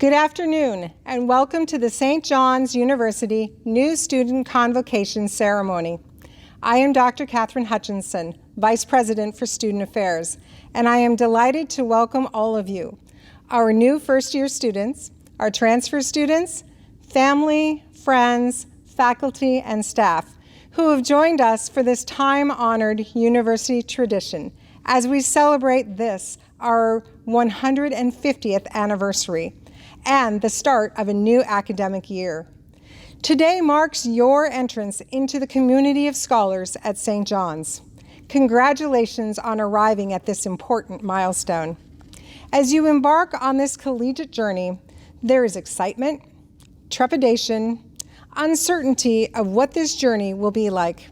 Good afternoon, and welcome to the St. John's University New Student Convocation Ceremony. I am Dr. Catherine Hutchinson, Vice President for Student Affairs, and I am delighted to welcome all of you, our new first-year students, our transfer students, family, friends, faculty, and staff who have joined us for this time-honored university tradition as we celebrate this, our 150th anniversary, and the start of a new academic year. Today marks your entrance into the community of scholars at St. John's. Congratulations on arriving at this important milestone. As you embark on this collegiate journey, there is excitement, trepidation, uncertainty of what this journey will be like.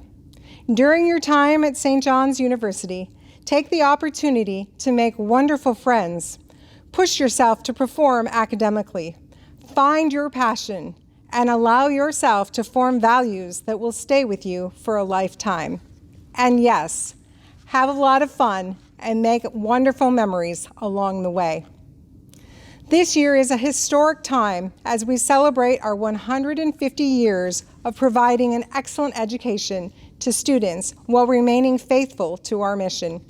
During your time at St. John's University, take the opportunity to make wonderful friends. Push yourself to perform academically. Find your passion and allow yourself to form values that will stay with you for a lifetime. And yes, have a lot of fun and make wonderful memories along the way. This year is a historic time as we celebrate our 150 years of providing an excellent education to students while remaining faithful to our mission.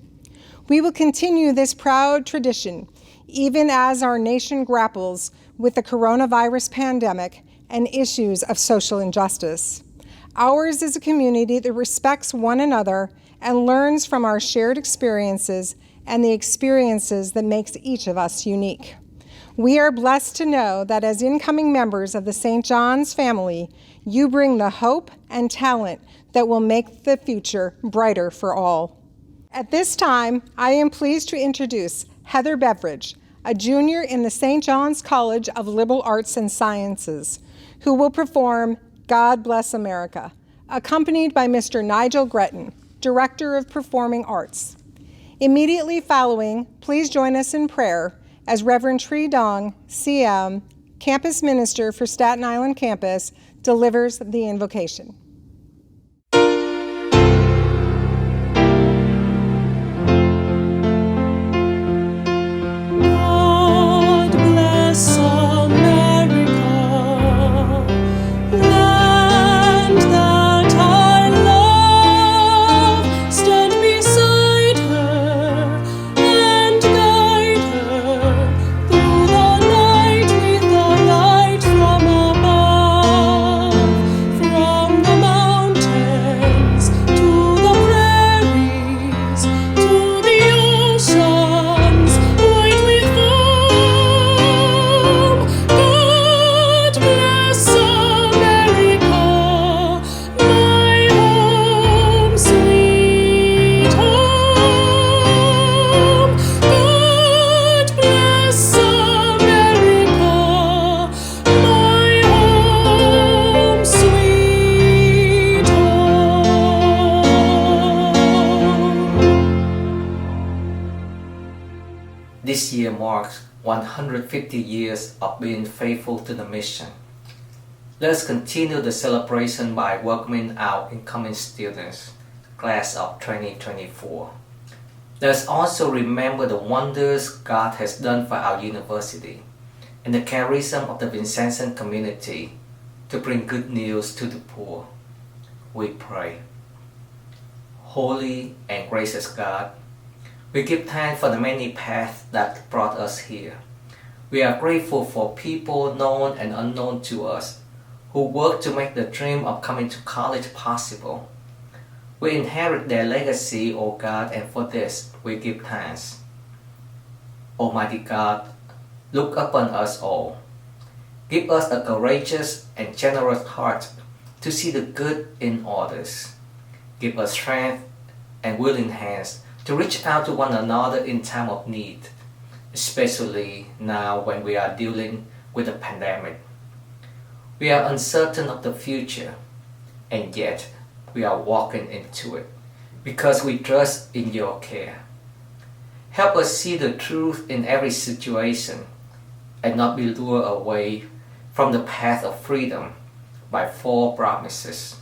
We will continue this proud tradition even as our nation grapples with the coronavirus pandemic and issues of social injustice. Ours is a community that respects one another and learns from our shared experiences and the experiences that makes each of us unique. We are blessed to know that as incoming members of the St. John's family, you bring the hope and talent that will make the future brighter for all. At this time, I am pleased to introduce Heather Beveridge, a junior in the St. John's College of Liberal Arts and Sciences, who will perform God Bless America, accompanied by Mr. Nigel Gretton, Director of Performing Arts. Immediately following, please join us in prayer as Reverend Tree Dong, CM, Campus Minister for Staten Island Campus, delivers the invocation. This year marks 150 years of being faithful to the mission. Let us continue the celebration by welcoming our incoming students, class of 2024. Let us also remember the wonders God has done for our university and the charism of the Vincennes community to bring good news to the poor. We pray. Holy and gracious God, we give thanks for the many paths that brought us here. We are grateful for people known and unknown to us who work to make the dream of coming to college possible. We inherit their legacy, O God, and for this we give thanks. Almighty God, look upon us all. Give us a courageous and generous heart to see the good in others. Give us strength and willing hands to reach out to one another in time of need, especially now when we are dealing with a pandemic. We are uncertain of the future, and yet we are walking into it because we trust in your care. Help us see the truth in every situation and not be lured away from the path of freedom by false promises.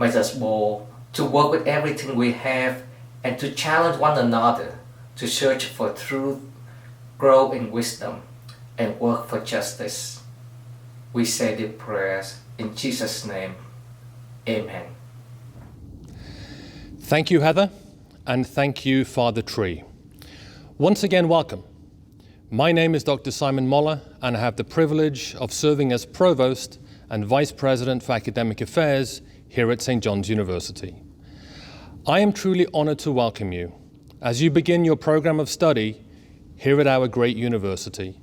Make us bold to work with everything we have and to challenge one another to search for truth, grow in wisdom, and work for justice. We say the prayers in Jesus' name. Amen. Thank you, Heather, and thank you, Father Tree. Once again, welcome. My name is Dr. Simon Moller, and I have the privilege of serving as Provost and Vice President for Academic Affairs here at St. John's University. I am truly honored to welcome you as you begin your program of study here at our great university,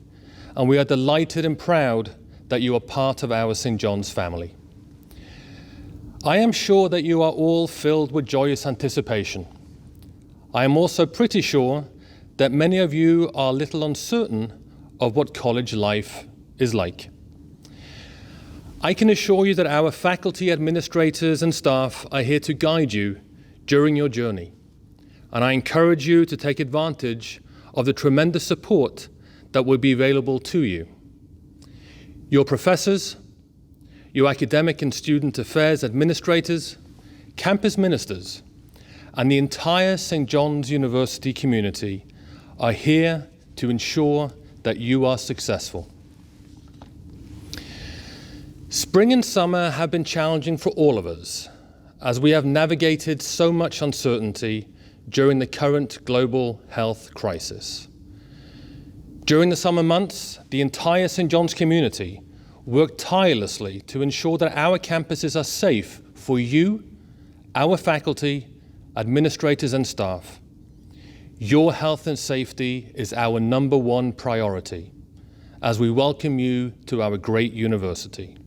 and we are delighted and proud that you are part of our St. John's family. I am sure that you are all filled with joyous anticipation. I am also pretty sure that many of you are a little uncertain of what college life is like. I can assure you that our faculty, administrators, and staff are here to guide you during your journey, and I encourage you to take advantage of the tremendous support that will be available to you. Your professors, your academic and student affairs administrators, campus ministers, and the entire St. John's University community are here to ensure that you are successful. Spring and summer have been challenging for all of us, as we have navigated so much uncertainty during the current global health crisis. During the summer months, the entire St. John's community worked tirelessly to ensure that our campuses are safe for you, our faculty, administrators, and staff. Your health and safety is our number one priority as we welcome you to our great university.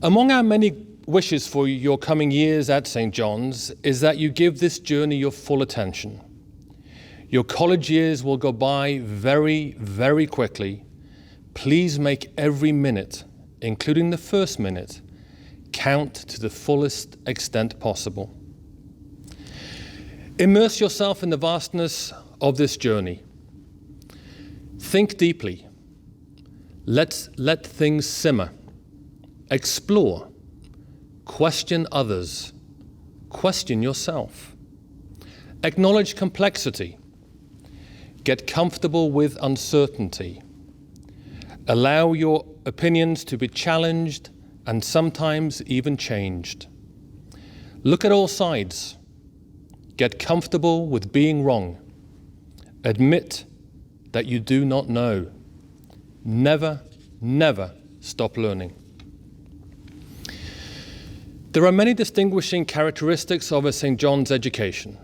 Among our many wishes for your coming years at St. John's is that you give this journey your full attention. Your college years will go by very, very quickly. Please make every minute, including the first minute, count to the fullest extent possible. Immerse yourself in the vastness of this journey. Think deeply. Let things simmer. Explore. Question others. Question yourself. Acknowledge complexity. Get comfortable with uncertainty. Allow your opinions to be challenged and sometimes even changed. Look at all sides. Get comfortable with being wrong. Admit that you do not know. Never, never stop learning. There are many distinguishing characteristics of a St. John's education.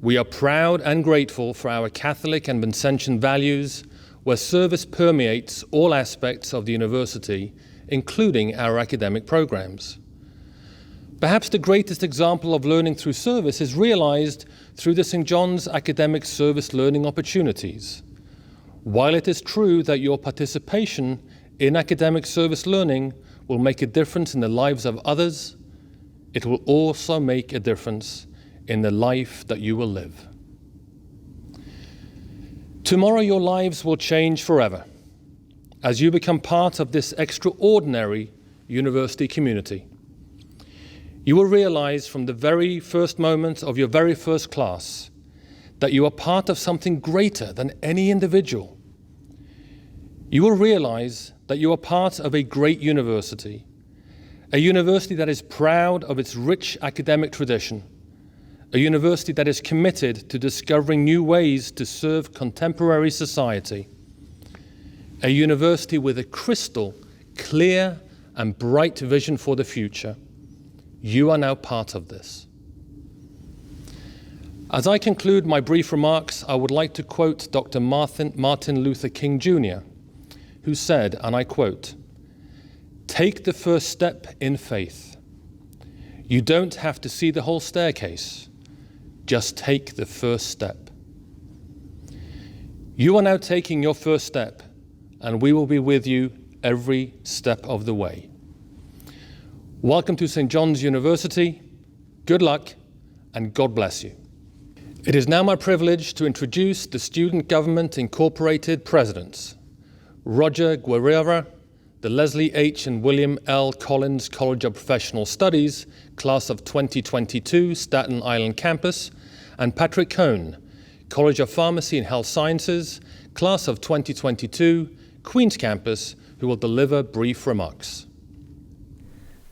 We are proud and grateful for our Catholic and Vincentian values, where service permeates all aspects of the university, including our academic programs. Perhaps the greatest example of learning through service is realized through the St. John's academic service learning opportunities. While it is true that your participation in academic service learning will make a difference in the lives of others, it will also make a difference in the life that you will live. Tomorrow your lives will change forever as you become part of this extraordinary university community. You will realize from the very first moment of your very first class that you are part of something greater than any individual. You will realize that you are part of a great university, a university that is proud of its rich academic tradition, a university that is committed to discovering new ways to serve contemporary society, a university with a crystal clear and bright vision for the future. You are now part of this. As I conclude my brief remarks, I would like to quote Dr. Martin Luther King Jr., who said, and I quote, "Take the first step in faith. You don't have to see the whole staircase. Just take the first step." You are now taking your first step, and we will be with you every step of the way. Welcome to St. John's University. Good luck, and God bless you. It is now my privilege to introduce the Student Government Incorporated presidents, Roger Guerrera, the Leslie H. and William L. Collins College of Professional Studies, class of 2022, Staten Island campus, and Patrick Cohn, College of Pharmacy and Health Sciences, Class of 2022, Queen's Campus, who will deliver brief remarks.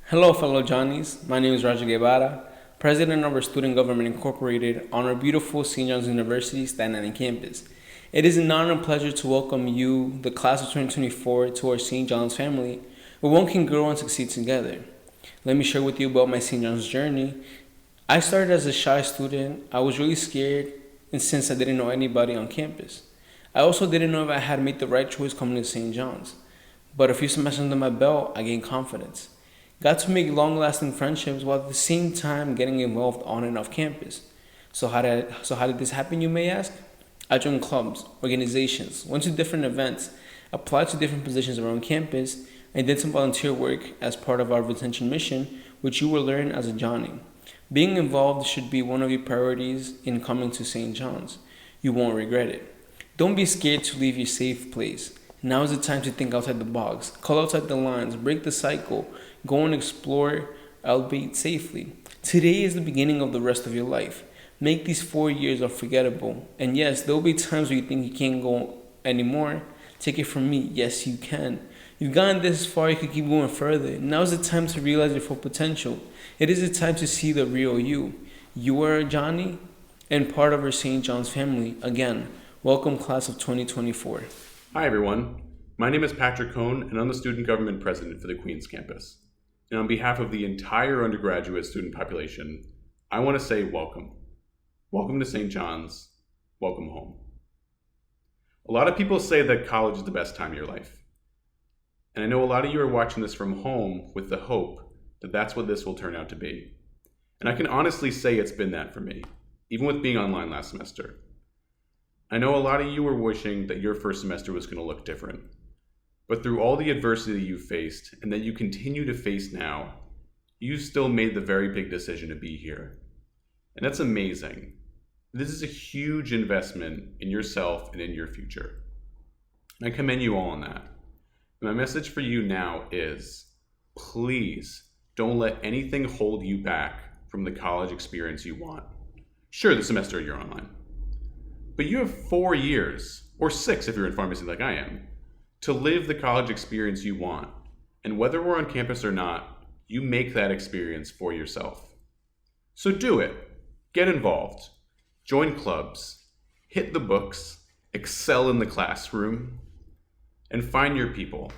Hello, fellow Johnnies. My name is Raja Guevara, President of our Student Government Incorporated on our beautiful St. John's University Staten Island campus. It is an honor and pleasure to welcome you, the class of 2024, to our St. John's family, where one can grow and succeed together. Let me share with you about my St. John's journey. I started as a shy student. I was really scared, and since I didn't know anybody on campus. I also didn't know if I had made the right choice coming to St. John's. But a few semesters under my belt, I gained confidence. Got to make long-lasting friendships while at the same time getting involved on and off campus. So how did this happen, you may ask? I joined clubs, organizations, went to different events, applied to different positions around campus, and did some volunteer work as part of our retention mission, which you will learn as a Johnny. Being involved should be one of your priorities in coming to St. John's. You won't regret it. Don't be scared to leave your safe place. Now is the time to think outside the box, call outside the lines, break the cycle, go and explore, albeit safely. Today is the beginning of the rest of your life. Make these 4 years unforgettable. And yes, there will be times where you think you can't go anymore. Take it from me, yes you can. You've gotten this far, you can keep going further. Now is the time to realize your full potential. It is the time to see the real you. You are a Johnny and part of our St. John's family. Again, welcome class of 2024. Hi everyone, my name is Patrick Cohn and I'm the Student Government President for the Queen's Campus. And on behalf of the entire undergraduate student population, I want to say welcome. Welcome to St. John's, welcome home. A lot of people say that college is the best time of your life. And I know a lot of you are watching this from home with the hope that that's what this will turn out to be. And I can honestly say it's been that for me, even with being online last semester. I know a lot of you were wishing that your first semester was going to look different. But through all the adversity you faced and that you continue to face now, you still made the very big decision to be here. And that's amazing. This is a huge investment in yourself and in your future. And I commend you all on that. And my message for you now is, please don't let anything hold you back from the college experience you want. Sure, the semester you're online. But you have 4 years, or 6 if you're in pharmacy like I am, to live the college experience you want. And whether we're on campus or not, you make that experience for yourself. So do it. Get involved. Join clubs. Hit the books. Excel in the classroom. And find your people.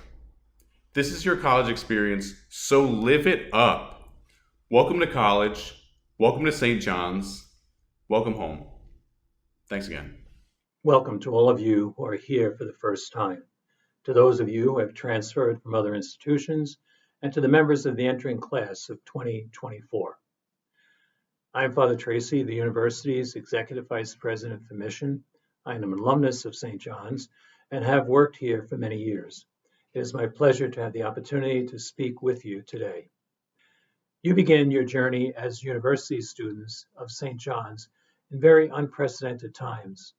This is your college experience, so live it up. Welcome to college. Welcome to St. John's. Welcome home. Thanks again. Welcome to all of you who are here for the first time, to those of you who have transferred from other institutions, and to the members of the entering class of 2024. I'm Father Tracy, the university's Executive Vice President for Mission. I am an alumnus of St. John's and have worked here for many years. It is my pleasure to have the opportunity to speak with you today. You begin your journey as university students of St. John's in very unprecedented times.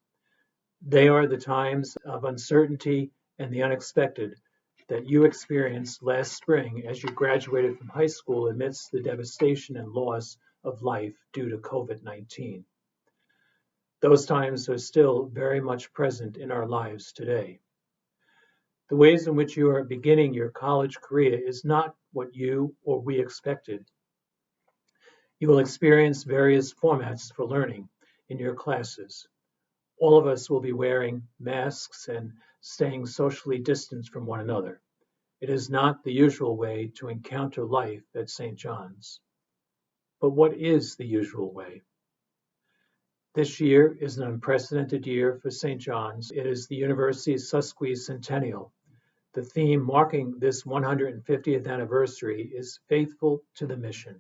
They are the times of uncertainty and the unexpected that you experienced last spring as you graduated from high school amidst the devastation and loss of life due to COVID-19. Those times are still very much present in our lives today. The ways in which you are beginning your college career is not what you or we expected. You will experience various formats for learning in your classes. All of us will be wearing masks and staying socially distanced from one another. It is not the usual way to encounter life at St. John's. But what is the usual way? This year is an unprecedented year for St. John's. It is the university's sesquicentennial. The theme marking this 150th anniversary is Faithful to the Mission.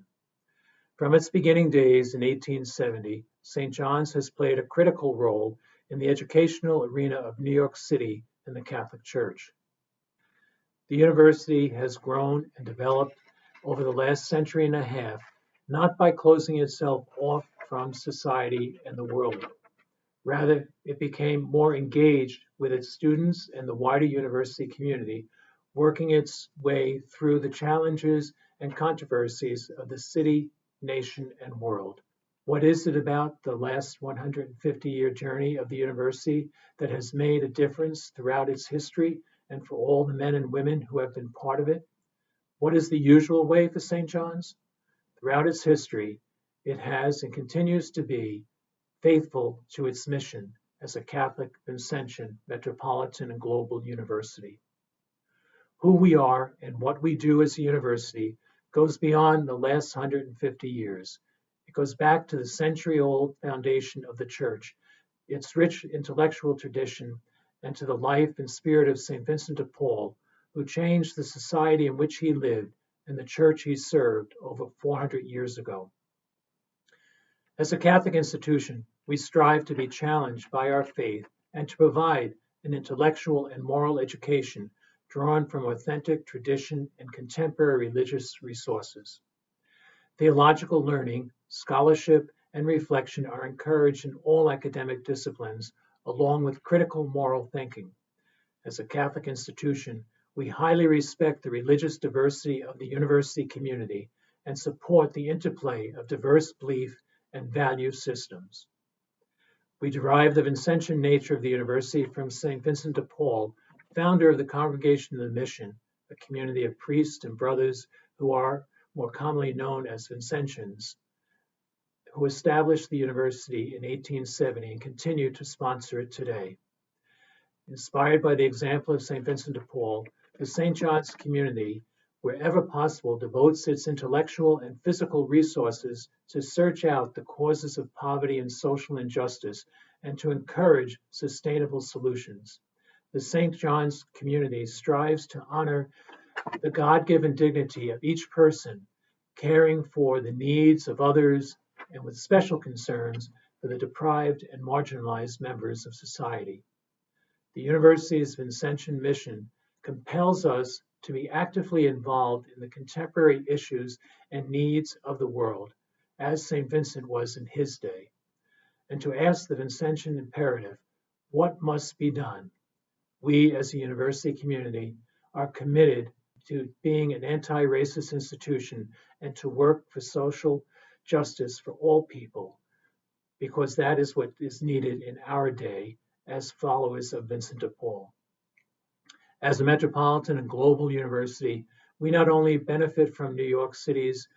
From its beginning days in 1870, St. John's has played a critical role in the educational arena of New York City and the Catholic Church. The university has grown and developed over the last century and a half, not by closing itself off from society and the world. Rather, it became more engaged with its students and the wider university community, working its way through the challenges and controversies of the city, nation, and world. What is it about the last 150-year journey of the university that has made a difference throughout its history and for all the men and women who have been part of it? What is the usual way for St. John's? Throughout its history, it has and continues to be faithful to its mission as a Catholic Vincentian metropolitan and global university. Who we are and what we do as a university goes beyond the last 150 years. It goes back to the century-old foundation of the Church, its rich intellectual tradition, and to the life and spirit of St. Vincent de Paul, who changed the society in which he lived and the Church he served over 400 years ago. As a Catholic institution, we strive to be challenged by our faith and to provide an intellectual and moral education drawn from authentic tradition and contemporary religious resources. Theological learning, scholarship, and reflection are encouraged in all academic disciplines, along with critical moral thinking. As a Catholic institution, we highly respect the religious diversity of the university community and support the interplay of diverse belief and value systems. We derive the Vincentian nature of the university from St. Vincent de Paul, founder of the Congregation of the Mission, a community of priests and brothers who are more commonly known as Vincentians, who established the university in 1870 and continue to sponsor it today. Inspired by the example of St. Vincent de Paul, the St. John's community, wherever possible, devotes its intellectual and physical resources to search out the causes of poverty and social injustice and to encourage sustainable solutions. The St. John's community strives to honor the God-given dignity of each person, caring for the needs of others and with special concerns for the deprived and marginalized members of society. The university's Vincentian mission compels us to be actively involved in the contemporary issues and needs of the world, as St. Vincent was in his day, and to ask the Vincentian imperative, what must be done? We, as a university community, are committed to being an anti-racist institution and to work for social justice for all people, because that is what is needed in our day as followers of Vincent de Paul. As a metropolitan and global university, we not only benefit from New York City's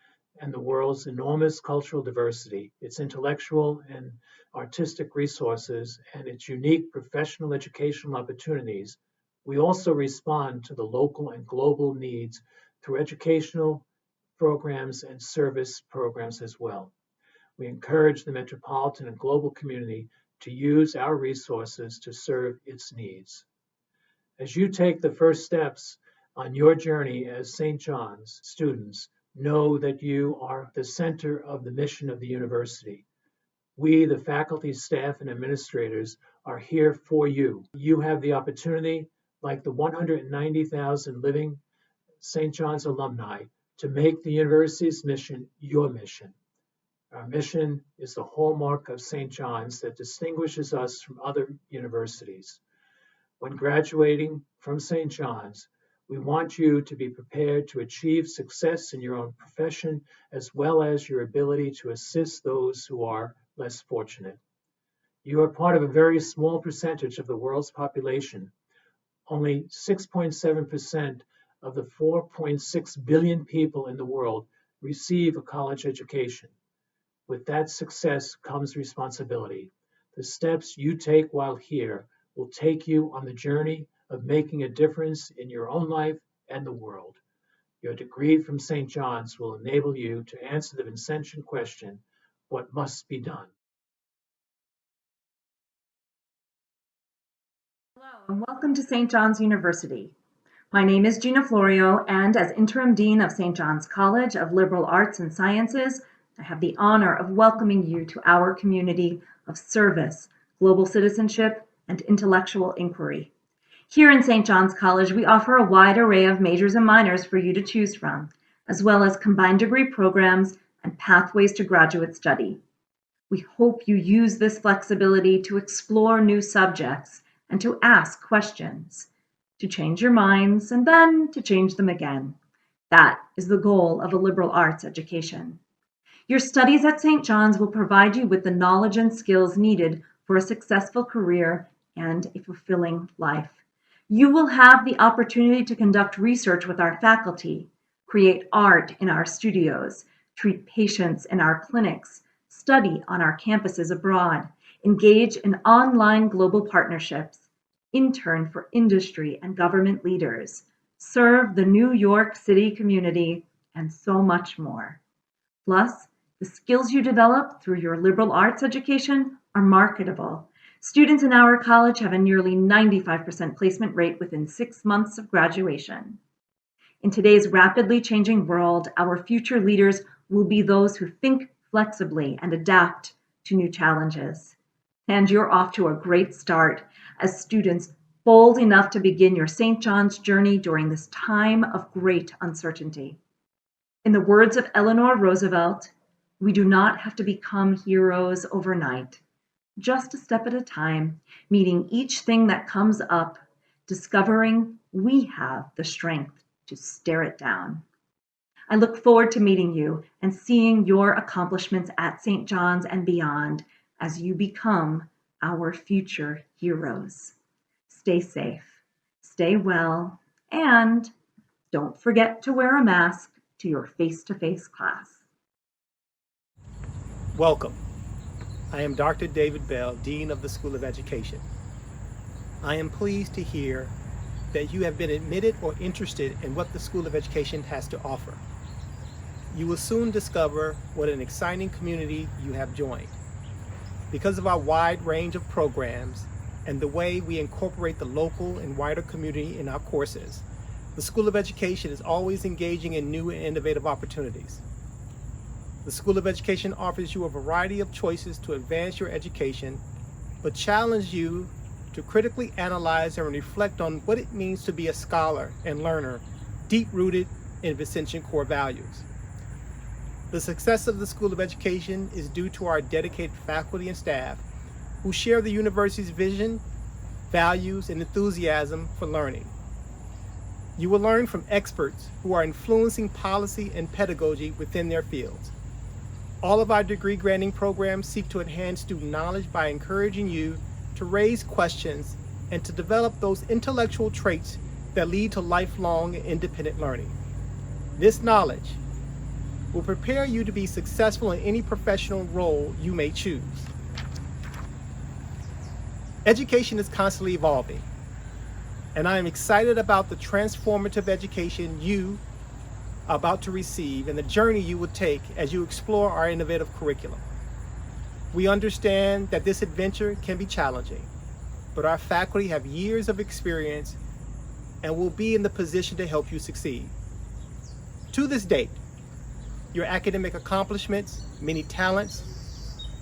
and the world's enormous cultural diversity, its intellectual and artistic resources, and its unique professional educational opportunities, we also respond to the local and global needs through educational programs and service programs as well. We encourage the metropolitan and global community to use our resources to serve its needs. As you take the first steps on your journey as St. John's students, know that you are the center of the mission of the university. We, the faculty, staff, and administrators, are here for you. You have the opportunity, like the 190,000 living St. John's alumni, to make the university's mission your mission. Our mission is the hallmark of St. John's that distinguishes us from other universities. When graduating from St. John's, we want you to be prepared to achieve success in your own profession, as well as your ability to assist those who are less fortunate. You are part of a very small percentage of the world's population. Only 6.7% of the 4.6 billion people in the world receive a college education. With that success comes responsibility. The steps you take while here will take you on the journey of making a difference in your own life and the world. Your degree from St. John's will enable you to answer the Vincentian question, what must be done? Hello, and welcome to St. John's University. My name is Gina Florio, and as Interim Dean of St. John's College of Liberal Arts and Sciences, I have the honor of welcoming you to our community of service, global citizenship, and intellectual inquiry. Here in St. John's College, we offer a wide array of majors and minors for you to choose from, as well as combined degree programs and pathways to graduate study. We hope you use this flexibility to explore new subjects and to ask questions, to change your minds and then to change them again. That is the goal of a liberal arts education. Your studies at St. John's will provide you with the knowledge and skills needed for a successful career and a fulfilling life. You will have the opportunity to conduct research with our faculty, create art in our studios, treat patients in our clinics, study on our campuses abroad, engage in online global partnerships, intern for industry and government leaders, serve the New York City community, and so much more. Plus, the skills you develop through your liberal arts education are marketable. Students in our college have a nearly 95% placement rate within 6 months of graduation. In today's rapidly changing world, our future leaders will be those who think flexibly and adapt to new challenges. And you're off to a great start as students bold enough to begin your St. John's journey during this time of great uncertainty. In the words of Eleanor Roosevelt, we do not have to become heroes overnight. Just a step at a time, meeting each thing that comes up, discovering we have the strength to stare it down. I look forward to meeting you and seeing your accomplishments at St. John's and beyond as you become our future heroes. Stay safe, stay well, and don't forget to wear a mask to your face-to-face class. Welcome. I am Dr. David Bell, Dean of the School of Education. I am pleased to hear that you have been admitted or interested in what the School of Education has to offer. You will soon discover what an exciting community you have joined. Because of our wide range of programs and the way we incorporate the local and wider community in our courses, the School of Education is always engaging in new and innovative opportunities. The School of Education offers you a variety of choices to advance your education, but challenge you to critically analyze and reflect on what it means to be a scholar and learner, deep-rooted in Vincentian core values. The success of the School of Education is due to our dedicated faculty and staff who share the university's vision, values, and enthusiasm for learning. You will learn from experts who are influencing policy and pedagogy within their fields. All of our degree-granting programs seek to enhance student knowledge by encouraging you to raise questions and to develop those intellectual traits that lead to lifelong and independent learning. This knowledge will prepare you to be successful in any professional role you may choose. Education is constantly evolving, and I am excited about the transformative education you are about to receive and the journey you will take as you explore our innovative curriculum. We understand that this adventure can be challenging, but our faculty have years of experience and will be in the position to help you succeed. To this date, your academic accomplishments, many talents,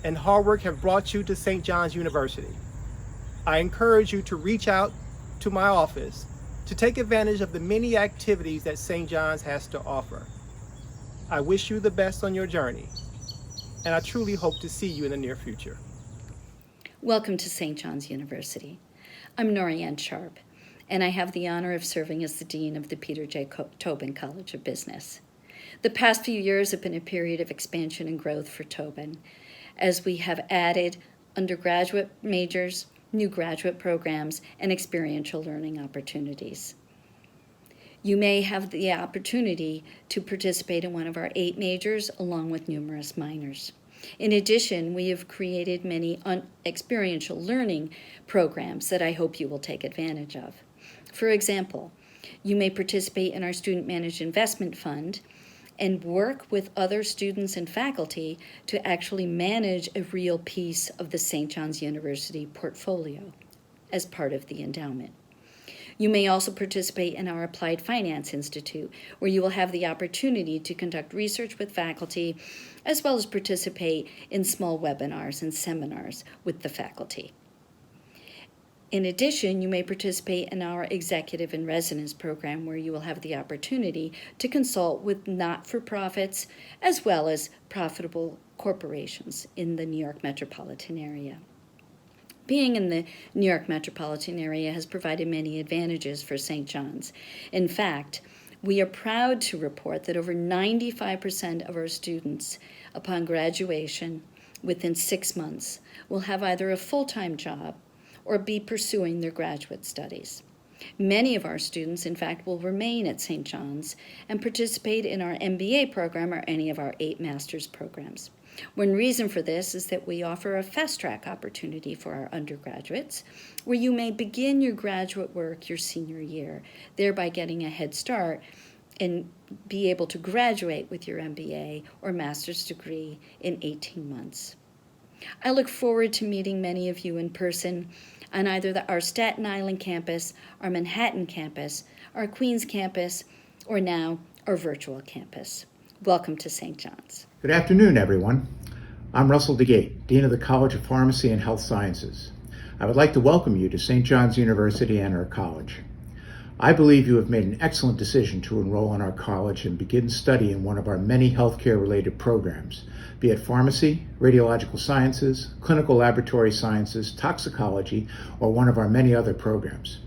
and hard work have brought you to St. John's University. I encourage you to reach out to my office to take advantage of the many activities that St. John's has to offer. I wish you the best on your journey, and I truly hope to see you in the near future. Welcome to St. John's University. I'm Norianne Sharp, and I have the honor of serving as the Dean of the Peter J. Tobin College of Business. The past few years have been a period of expansion and growth for Tobin, as we have added undergraduate majors, new graduate programs, and experiential learning opportunities. You may have the opportunity to participate in one of our 8 majors along with numerous minors. In addition, we have created many experiential learning programs that I hope you will take advantage of. For example, you may participate in our Student Managed Investment Fund and work with other students and faculty to actually manage a real piece of the St. John's University portfolio as part of the endowment. You may also participate in our Applied Finance Institute, where you will have the opportunity to conduct research with faculty, as well as participate in small webinars and seminars with the faculty. In addition, you may participate in our Executive in Residence program, where you will have the opportunity to consult with not-for-profits as well as profitable corporations in the New York metropolitan area. Being in the New York metropolitan area has provided many advantages for St. John's. In fact, We are proud to report that over 95% of our students, upon graduation, within 6 months, will have either a full-time job or be pursuing their graduate studies. Many of our students, in fact, will remain at St. John's and participate in our MBA program or any of our 8 master's programs. One reason for this is that we offer a fast-track opportunity for our undergraduates, where you may begin your graduate work your senior year, thereby getting a head start and be able to graduate with your MBA or master's degree in 18 months. I look forward to meeting many of you in person on either our Staten Island campus, our Manhattan campus, our Queens campus, or now our virtual campus. Welcome to St. John's. Good afternoon, everyone. I'm Russell DeGate, Dean of the College of Pharmacy and Health Sciences. I would like to welcome you to St. John's University and our college. I believe you have made an excellent decision to enroll in our college and begin study in one of our many healthcare-related programs, be it pharmacy, radiological sciences, clinical laboratory sciences, toxicology, or one of our many other programs.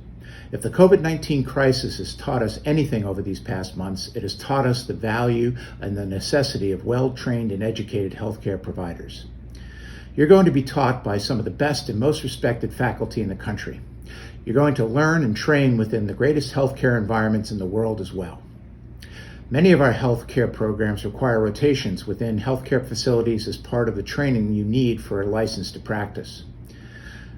If the COVID-19 crisis has taught us anything over these past months, it has taught us the value and the necessity of well-trained and educated healthcare providers. You're going to be taught by some of the best and most respected faculty in the country. You're going to learn and train within the greatest healthcare environments in the world as well. Many of our healthcare programs require rotations within healthcare facilities as part of the training you need for a license to practice.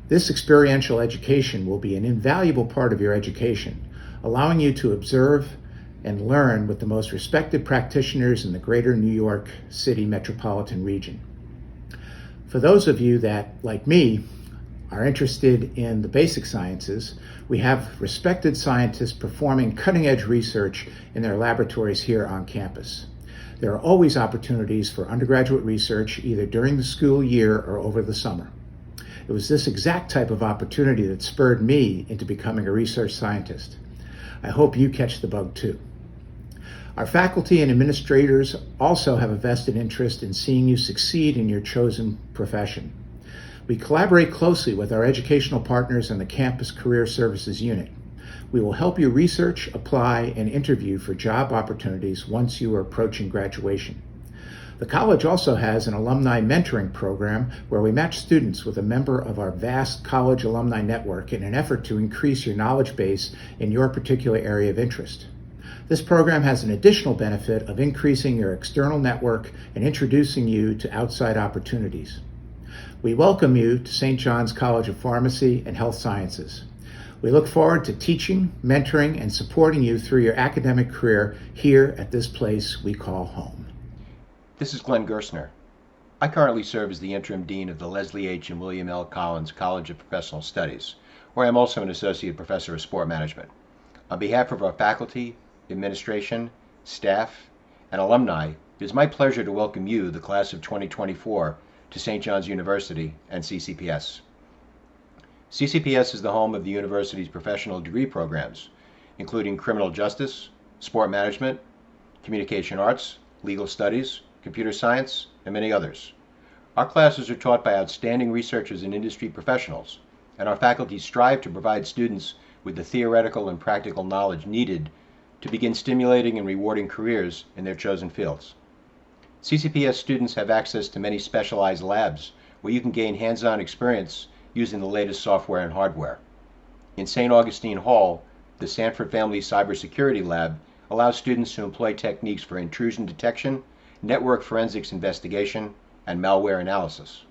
This experiential education will be an invaluable part of your education, allowing you to observe and learn with the most respected practitioners in the greater New York City metropolitan region. For those of you that, like me, are interested in the basic sciences, we have respected scientists performing cutting-edge research in their laboratories here on campus. There are always opportunities for undergraduate research either during the school year or over the summer. It was this exact type of opportunity that spurred me into becoming a research scientist. I hope you catch the bug too. Our faculty and administrators also have a vested interest in seeing you succeed in your chosen profession. We collaborate closely with our educational partners in the Campus Career Services Unit. We will help you research, apply, and interview for job opportunities once you are approaching graduation. The college also has an alumni mentoring program where we match students with a member of our vast college alumni network in an effort to increase your knowledge base in your particular area of interest. This program has an additional benefit of increasing your external network and introducing you to outside opportunities. We welcome you to St. John's College of Pharmacy and Health Sciences. We look forward to teaching, mentoring, and supporting you through your academic career here at this place we call home. This is Glenn Gerstner. I currently serve as the interim dean of the Leslie H. and William L. Collins College of Professional Studies, where I'm also an associate professor of sport management. On behalf of our faculty, administration, staff, and alumni, it is my pleasure to welcome you, the class of 2024, to St. John's University and CCPS. CCPS is the home of the university's professional degree programs, including criminal justice, sport management, communication arts, legal studies, computer science, and many others. Our classes are taught by outstanding researchers and industry professionals, and our faculty strive to provide students with the theoretical and practical knowledge needed to begin stimulating and rewarding careers in their chosen fields. CCPS students have access to many specialized labs where you can gain hands-on experience using the latest software and hardware. In St. Augustine Hall, the Sanford Family Cybersecurity Lab allows students to employ techniques for intrusion detection, network forensics investigation, and malware analysis.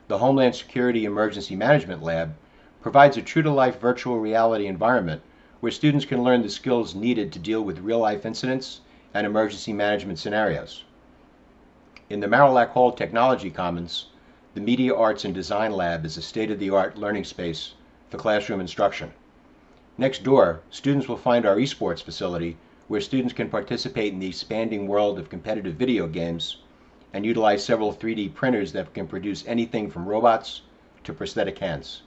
The Homeland Security Emergency Management Lab provides a true-to-life virtual reality environment where students can learn the skills needed to deal with real-life incidents and emergency management scenarios. In the Marillac Hall Technology Commons, the Media Arts and Design Lab is a state-of-the-art learning space for classroom instruction. Next door, students will find our esports facility where students can participate in the expanding world of competitive video games and utilize several 3D printers that can produce anything from robots to prosthetic hands.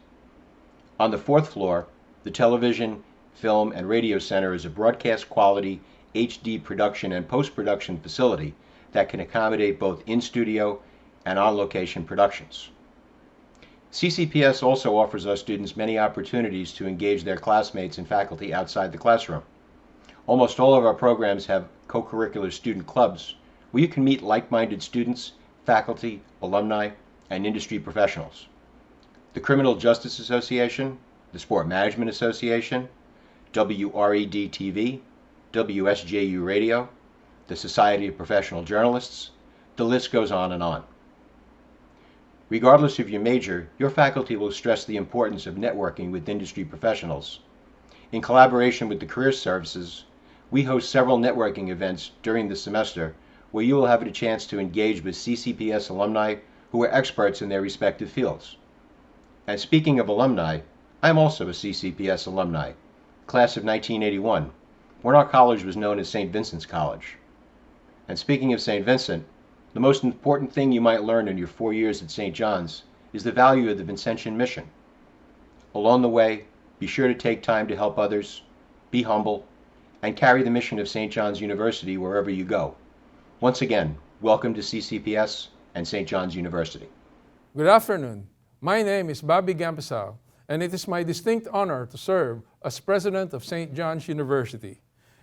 On the 4th floor, the Television, Film, and Radio Center is a broadcast quality HD production and post-production facility that can accommodate both in-studio and on-location productions. CCPS also offers our students many opportunities to engage their classmates and faculty outside the classroom. Almost all of our programs have co-curricular student clubs where you can meet like-minded students, faculty, alumni, and industry professionals. The Criminal Justice Association, the Sport Management Association, WRED-TV, WSJU Radio, the Society of Professional Journalists, the list goes on and on. Regardless of your major, your faculty will stress the importance of networking with industry professionals. In collaboration with the Career Services, we host several networking events during the semester where you will have a chance to engage with CCPS alumni who are experts in their respective fields. And speaking of alumni, I'm also a CCPS alumni, class of 1981, when our college was known as St. Vincent's College. And speaking of St. Vincent, the most important thing you might learn in your 4 years at St. John's is the value of the Vincentian mission. Along the way, be sure to take time to help others, be humble, and carry the mission of St. John's University wherever you go. Once again, welcome to CCPS and St. John's University. Good afternoon. My name is Bobby Gampasao, and it is my distinct honor to serve as President of St. John's University.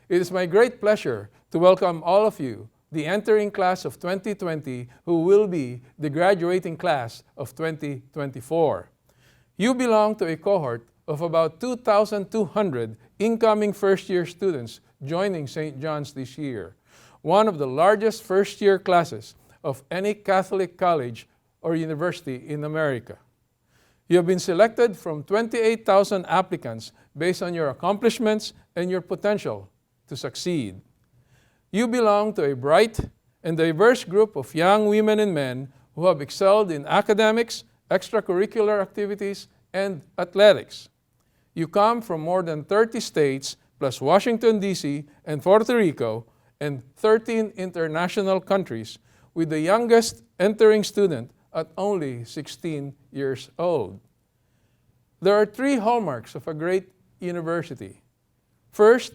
It is my great pleasure to welcome all of you, the entering class of 2020, who will be the graduating class of 2024. You belong to a cohort of about 2,200 incoming first-year students joining St. John's this year, one of the largest first-year classes of any Catholic college or university in America. You have been selected from 28,000 applicants based on your accomplishments and your potential to succeed. You belong to a bright and diverse group of young women and men who have excelled in academics, extracurricular activities, and athletics. You come from more than 30 states, plus Washington, D.C., and Puerto Rico, and 13 international countries, with the youngest entering student at only 16 years old. There are 3 hallmarks of a great university. First,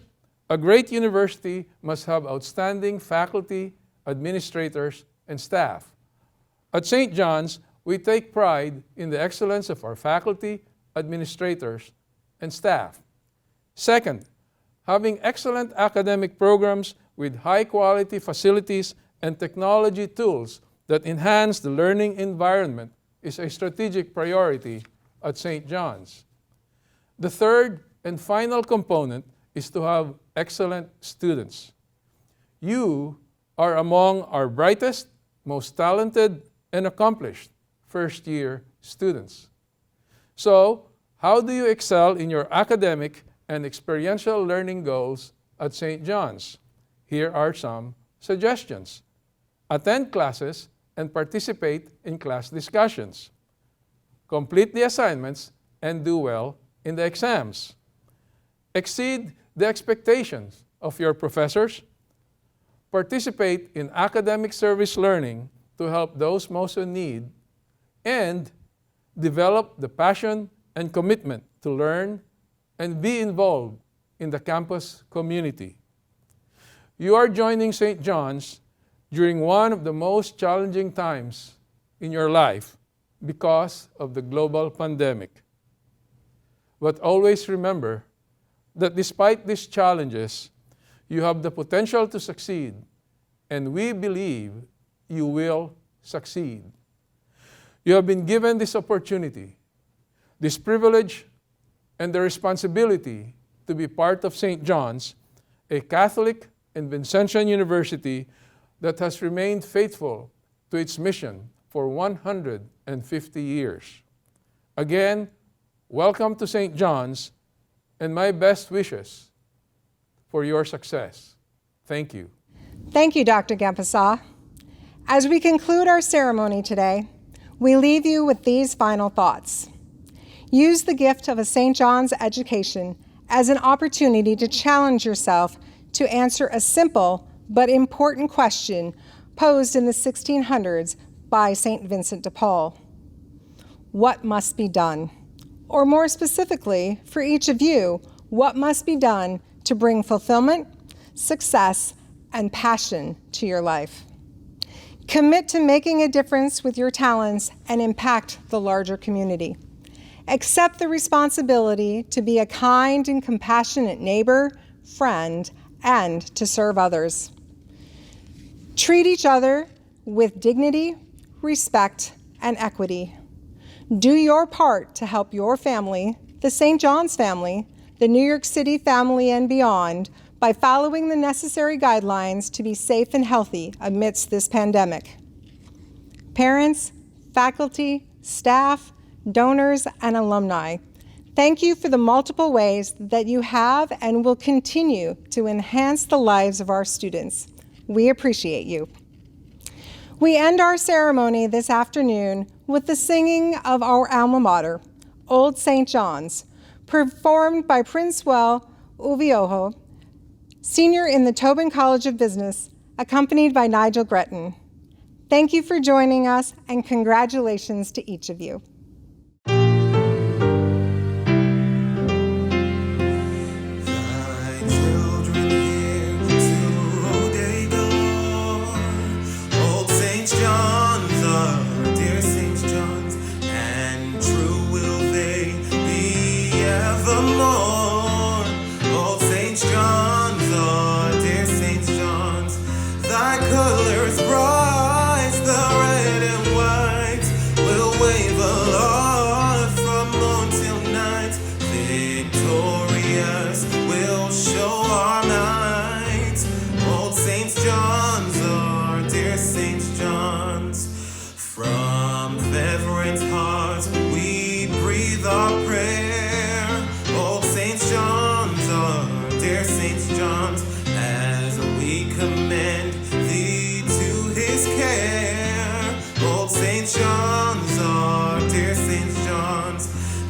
a great university must have outstanding faculty, administrators, and staff. At St. John's, we take pride in the excellence of our faculty, administrators, and staff. Second, having excellent academic programs with high-quality facilities and technology tools that enhance the learning environment is a strategic priority at St. John's. The third and final component is to have excellent students. You are among our brightest, most talented, and accomplished first-year students. So, how do you excel in your academic and experiential learning goals at St. John's? Here are some suggestions. Attend classes and participate in class discussions. Complete the assignments and do well in the exams. Exceed the expectations of your professors. Participate in academic service learning to help those most in need. And develop the passion and commitment to learn and be involved in the campus community. You are joining St. John's during one of the most challenging times in your life because of the global pandemic. But always remember that despite these challenges, you have the potential to succeed, and we believe you will succeed. You have been given this opportunity, this privilege, and the responsibility to be part of St. John's, a Catholic and Vincentian university that has remained faithful to its mission for 150 years. Again, welcome to St. John's, and my best wishes for your success. Thank you. Thank you, Dr. Gampasa. As we conclude our ceremony today, we leave you with these final thoughts. Use the gift of a St. John's education as an opportunity to challenge yourself to answer a simple but important question posed in the 1600s by St. Vincent de Paul. What must be done? Or more specifically, for each of you, what must be done to bring fulfillment, success, and passion to your life? Commit to making a difference with your talents and impact the larger community. Accept the responsibility to be a kind and compassionate neighbor, friend, and to serve others. Treat each other with dignity, respect, and equity. Do your part to help your family, the St. John's family, the New York City family, and beyond by following the necessary guidelines to be safe and healthy amidst this pandemic. Parents, faculty, staff, donors, and alumni, thank you for the multiple ways that you have and will continue to enhance the lives of our students. We appreciate you. We end our ceremony this afternoon with the singing of our alma mater, Old St. John's, performed by Princewell Uvioho, senior in the Tobin College of Business, accompanied by Nigel Gretton. Thank you for joining us, and congratulations to each of you.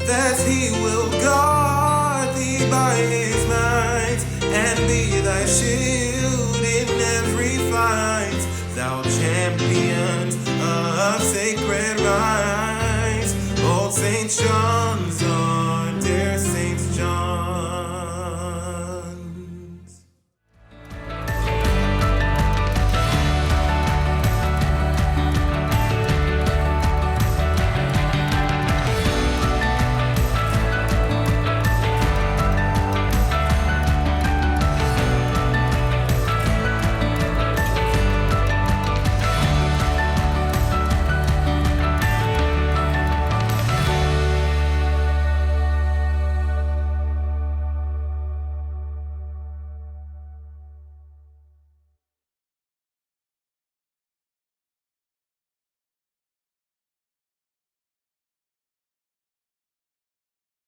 That he will guard thee by his might, and be thy shield in every fight, thou champion of sacred rights, Old St. John.